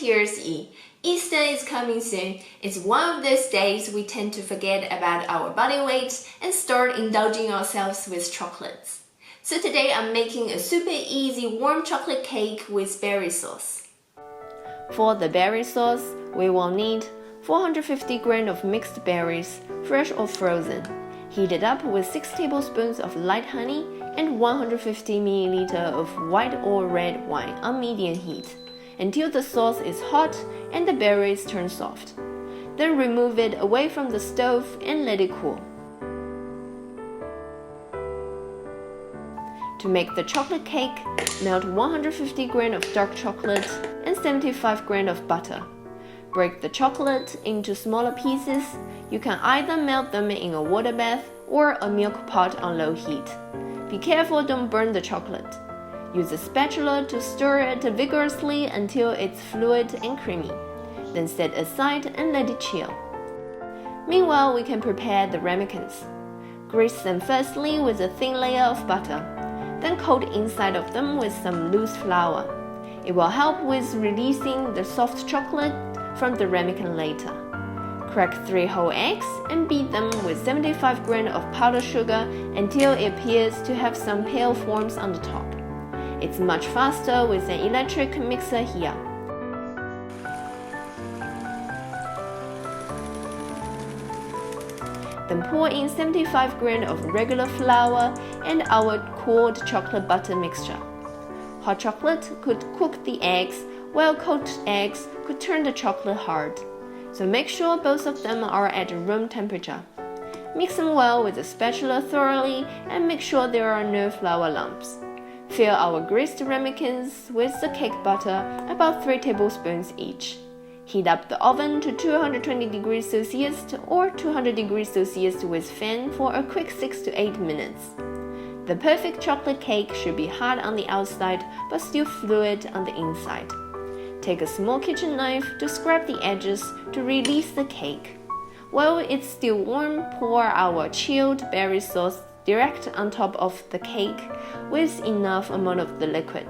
Year's Eve. Easter is coming soon. It's one of those days we tend to forget about our body weight and start indulging ourselves with chocolates. So today I'm making a super easy warm chocolate cake with berry sauce. For the berry sauce, we will need 450 grams of mixed berries, fresh or frozen. Heat it up with 6 tablespoons of light honey and 150 ml of white or red wine on medium heat until the sauce is hot and the berries turn soft. Then remove it away from the stove and let it cool. To make the chocolate cake, melt 150 grams of dark chocolate and 75 grams of butter. Break the chocolate into smaller pieces. You can either melt them in a water bath or a milk pot on low heat. Be careful don't burn the chocolate. Use a spatula to stir it vigorously until it's fluid and creamy. Then set aside and let it chill. Meanwhile, we can prepare the ramekins. Grease them firstly with a thin layer of butter. Then coat inside of them with some loose flour. It will help with releasing the soft chocolate from the ramekin later. Crack 3 whole eggs and beat them with 75 grams of powdered sugar until it appears to have some pale forms on the top. It's much faster with an electric mixer here. Then pour in 75 grams of regular flour and our cooled chocolate butter mixture. Hot chocolate could cook the eggs, while cold eggs could turn the chocolate hard. So make sure both of them are at room temperature. Mix them well with a spatula thoroughly and make sure there are no flour lumps. Fill our greased ramekins with the cake butter, about 3 tablespoons each. Heat up the oven to 220 degrees Celsius or 200 degrees Celsius with fan for a quick 6 to 8 minutes. The perfect chocolate cake should be hot on the outside but still fluid on the inside. Take a small kitchen knife to scrape the edges to release the cake. While it's still warm, pour our chilled berry sauce direct on top of the cake with enough amount of the liquid.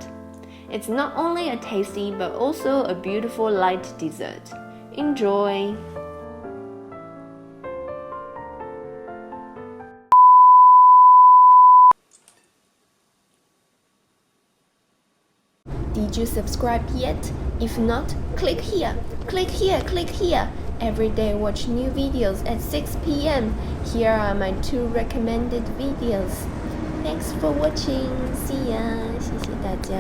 It's not only a tasty but also a beautiful light dessert. Enjoy! Did you subscribe yet? If not, click here, click here, click here. Every day watch new videos at 6 p.m. Here are my 2 recommended videos. Thanks for watching. See ya. 谢谢大家。